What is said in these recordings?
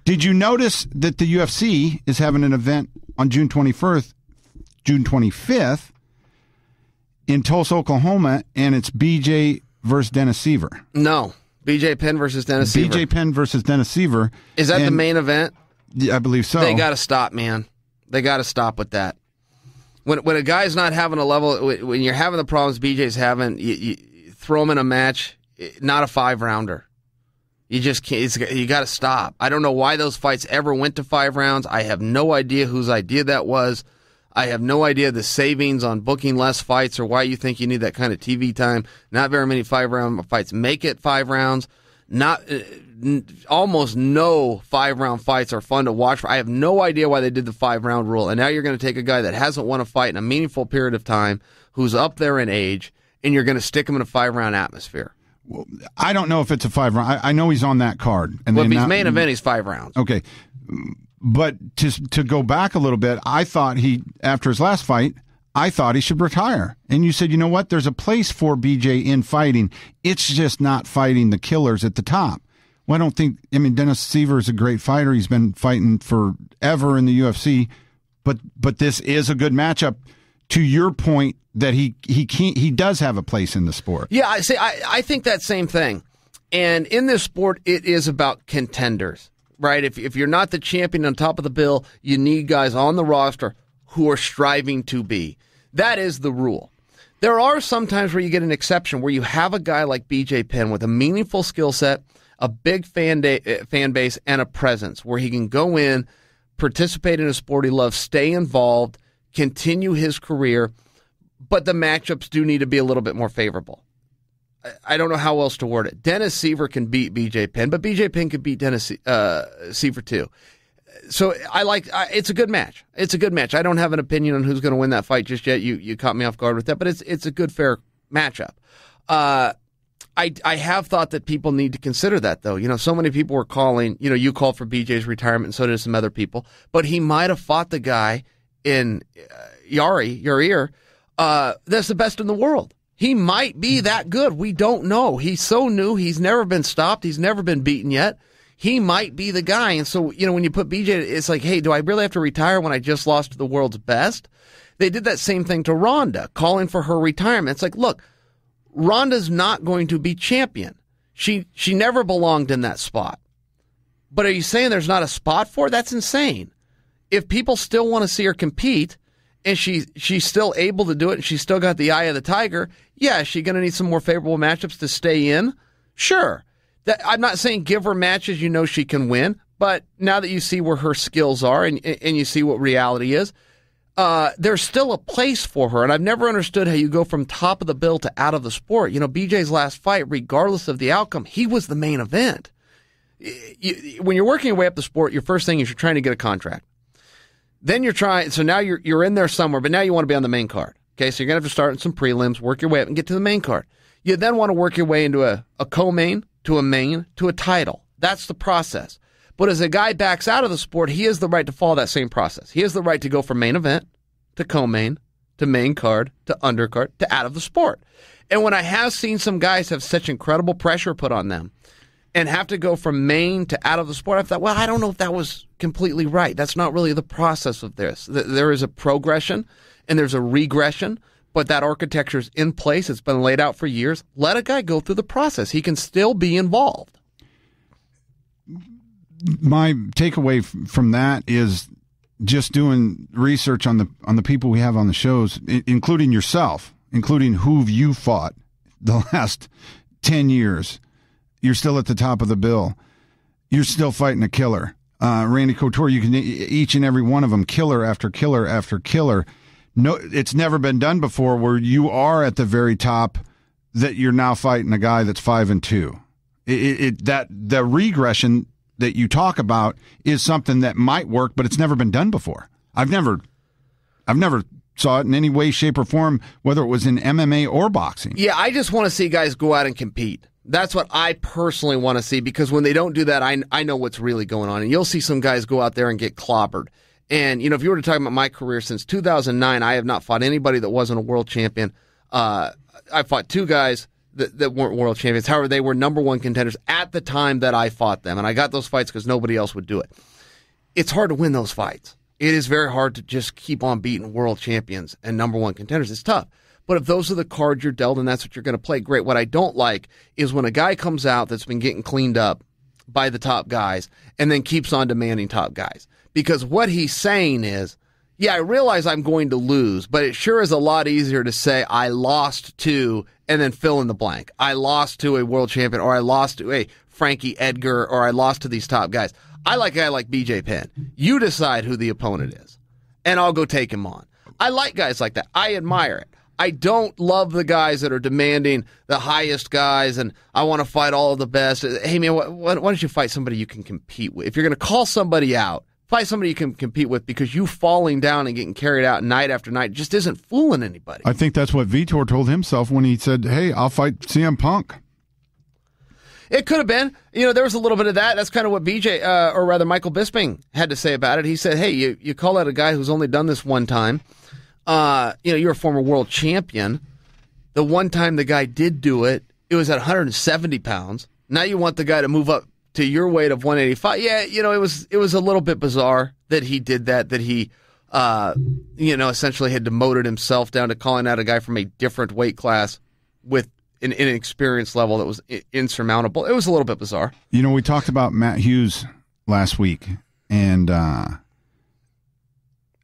Did you notice that the UFC is having an event on June 25th in Tulsa, Oklahoma, and it's BJ versus Dennis Seaver? No. BJ Penn versus Dennis Seaver. BJ Penn versus Dennis Seaver. Is that the main event? Yeah, I believe so. They got to stop, man. They got to stop with that. When a guy's not having a level, when you're having the problems BJ's having, you throw him in a match, not a 5-rounder. You just can't. You got to stop. I don't know why those fights ever went to 5 rounds. I have no idea whose idea that was. I have no idea the savings on booking less fights or why you think you need that kind of TV time. Not very many 5-round fights make it 5 rounds. Almost no 5-round fights are fun to watch. I have no idea why they did the 5-round rule. And now you're going to take a guy that hasn't won a fight in a meaningful period of time, who's up there in age, and you're going to stick him in a 5-round atmosphere. Well, I don't know if it's a 5-round. I know he's on that card. And well, if he's main event, he's 5 rounds. Okay. But to go back a little bit, I thought after his last fight, I thought he should retire. And you said, you know what? There's a place for BJ in fighting. It's just not fighting the killers at the top. Well, I don't think, Dennis Seaver is a great fighter. He's been fighting forever in the UFC. But this is a good matchup. To your point that he does have a place in the sport. Yeah, I think that same thing. And in this sport, it is about contenders, right? If you're not the champion on top of the bill, you need guys on the roster who are striving to be. That is the rule. There are some times where you get an exception, where you have a guy like BJ Penn with a meaningful skill set, a big fan base, and a presence where he can go in, participate in a sport he loves, stay involved, continue his career, but the matchups do need to be a little bit more favorable. I don't know how else to word it. Dennis Seaver can beat BJ Penn, but BJ Penn could beat Dennis Seaver too. So it's a good match. It's a good match. I don't have an opinion on who's going to win that fight just yet. You caught me off guard with that, but it's a good, fair matchup. I have thought that people need to consider that, though. So many people were calling, you called for BJ's retirement, and so did some other people, but he might have fought the guy in Yair, that's the best in the world. He might be that good. We don't know. He's so new. He's never been stopped. He's never been beaten yet. He might be the guy. And so, when you put BJ, it's like, hey, do I really have to retire when I just lost to the world's best? They did that same thing to Ronda, calling for her retirement. It's like, look, Ronda's not going to be champion. She never belonged in that spot. But are you saying there's not a spot for her? That's insane. If people still want to see her compete, and she's still able to do it, and she's still got the eye of the tiger, yeah, is she going to need some more favorable matchups to stay in? Sure. I'm not saying give her matches she can win, but now that you see where her skills are and you see what reality is, there's still a place for her. And I've never understood how you go from top of the bill to out of the sport. BJ's last fight, regardless of the outcome, he was the main event. When you're working your way up the sport, your first thing is you're trying to get a contract. Then so now you're in there somewhere, but now you want to be on the main card. Okay, so you're going to have to start in some prelims, work your way up and get to the main card. You then want to work your way into a co-main, to a main, to a title. That's the process. But as a guy backs out of the sport, he has the right to follow that same process. He has the right to go from main event to co-main to main card to undercard to out of the sport. And when I have seen some guys have such incredible pressure put on them and have to go from main to out of the sport, I thought, well, I don't know if that was completely right. That's not really the process of this. There is a progression and there's a regression, but that architecture is in place. It's been laid out for years. Let a guy go through the process. He can still be involved. My takeaway from that is just doing research on the people we have on the shows, including yourself, including who you fought the last 10 years. You're still at the top of the bill. You're still fighting a killer. Randy Couture, you can each and every one of them, killer after killer after killer. No, it's never been done before where you are at the very top that you're now fighting a guy that's 5-2. The regression that you talk about is something that might work, but it's never been done before. I've never saw it in any way, shape, or form, whether it was in MMA or boxing. Yeah, I just want to see guys go out and compete. That's what I personally want to see, because when they don't do that, I know what's really going on. And you'll see some guys go out there and get clobbered. And, if you were to talk about my career since 2009, I have not fought anybody that wasn't a world champion. I fought 2 guys that weren't world champions. However, they were number one contenders at the time that I fought them, and I got those fights because nobody else would do it. It's hard to win those fights. It is very hard to just keep on beating world champions and number one contenders. It's tough. But if those are the cards you're dealt and that's what you're going to play, great. What I don't like is when a guy comes out that's been getting cleaned up by the top guys and then keeps on demanding top guys. Because what he's saying is, yeah, I realize I'm going to lose, but it sure is a lot easier to say I lost to and then fill in the blank. I lost to a world champion, or I lost to a Frankie Edgar, or I lost to these top guys. I like a guy like BJ Penn. You decide who the opponent is, and I'll go take him on. I like guys like that. I admire it. I don't love the guys that are demanding the highest guys, and I want to fight all of the best. Hey, man, why don't you fight somebody you can compete with? If you're going to call somebody out, fight somebody you can compete with, because you falling down and getting carried out night after night just isn't fooling anybody. I think that's what Vitor told himself when he said, hey, I'll fight CM Punk. It could have been. There was a little bit of that. That's kind of what or rather Michael Bisping had to say about it. He said, hey, you call out a guy who's only done this one time. You're a former world champion. The one time the guy did do it, it was at 170 pounds. Now you want the guy to move up to your weight of 185. Yeah, it was a little bit bizarre that he did that he, essentially had demoted himself down to calling out a guy from a different weight class with an experience level that was insurmountable. It was a little bit bizarre. We talked about Matt Hughes last week, and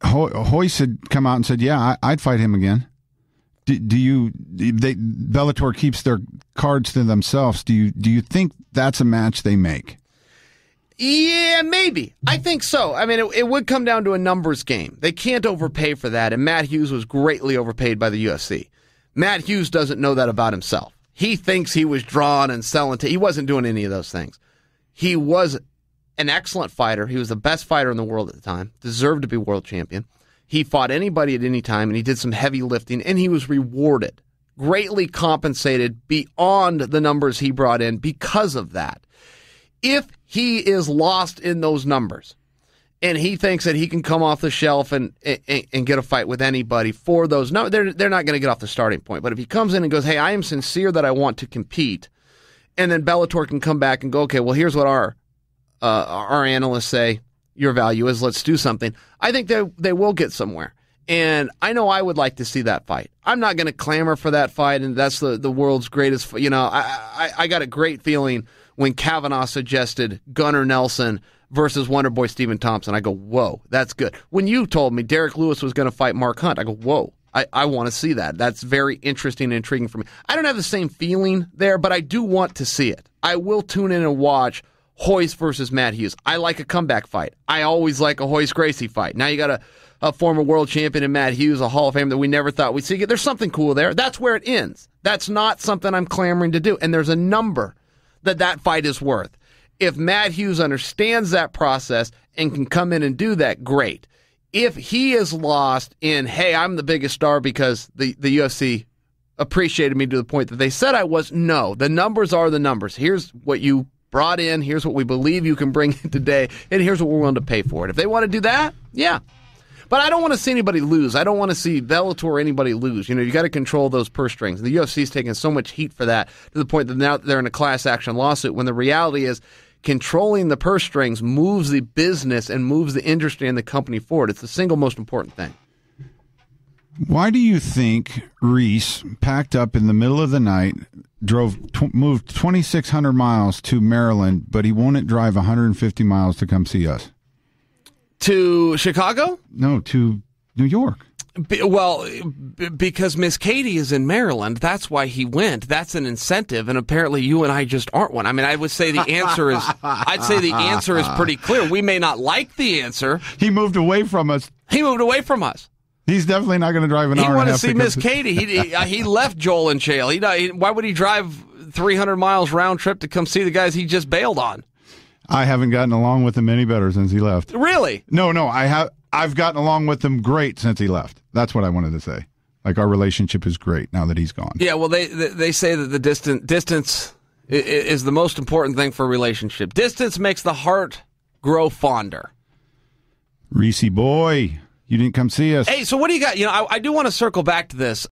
Hoyce had come out and said, yeah, I'd fight him again. Bellator keeps their cards to themselves. Do you think that's a match they make? Yeah, maybe. I think so. I mean, it would come down to a numbers game. They can't overpay for that, and Matt Hughes was greatly overpaid by the UFC. Matt Hughes doesn't know that about himself. He thinks he was drawn and selling. He wasn't doing any of those things. He was an excellent fighter. He was the best fighter in the world at the time. Deserved to be world champion. He fought anybody at any time, and he did some heavy lifting, and he was rewarded, greatly compensated beyond the numbers he brought in because of that. If he is lost in those numbers, and he thinks that he can come off the shelf and get a fight with anybody for those, no, they're not going to get off the starting point. But if he comes in and goes, hey, I am sincere that I want to compete, and then Bellator can come back and go, okay, well, here's what our analysts say your value is. Let's do something. I think they will get somewhere. And I know I would like to see that fight. I'm not going to clamor for that fight, and that's the world's greatest. I got a great feeling when Kavanaugh suggested Gunnar Nelson versus Wonderboy Stephen Thompson. I go, whoa, that's good. When you told me Derek Lewis was going to fight Mark Hunt, I go, whoa, I want to see that. That's very interesting and intriguing for me. I don't have the same feeling there, but I do want to see it. I will tune in and watch Hoyce versus Matt Hughes. I like a comeback fight. I always like a Hoyce Gracie fight. Now you got a former world champion in Matt Hughes, a Hall of Fame that we never thought we'd see. There's something cool there. That's where it ends. That's not something I'm clamoring to do. And there's a number that fight is worth. If Matt Hughes understands that process and can come in and do that, great. If he is lost in, hey, I'm the biggest star because the UFC appreciated me to the point that they said I was, no, the numbers are the numbers. Here's what you brought in, here's what we believe you can bring in today, and here's what we're willing to pay for it. If they want to do that, yeah. But I don't want to see anybody lose. I don't want to see Bellator or anybody lose. You got to control those purse strings. The UFC's taking so much heat for that to the point that now they're in a class action lawsuit, when the reality is controlling the purse strings moves the business and moves the industry and the company forward. It's the single most important thing. Why do you think Reese packed up in the middle of the night, moved 2,600 miles to Maryland, but he won't drive 150 miles to come see us? To Chicago? No, to New York. Because Miss Katie is in Maryland. That's why he went. That's an incentive, and apparently you and I just aren't one. I mean, I would say the answer is pretty clear. We may not like the answer. He moved away from us. He's definitely not going to drive an hour and a half. He wanted to see Miss Katie. He left Joel and Chael. Why would he drive 300 miles round trip to come see the guys he just bailed on? I haven't gotten along with him any better since he left. Really? No, I've gotten along with him great since he left. That's what I wanted to say. Like, our relationship is great now that he's gone. Yeah, well, they say that the distance is the most important thing for a relationship. Distance makes the heart grow fonder. Reese boy, you didn't come see us. Hey, so what do you got? I do want to circle back to this.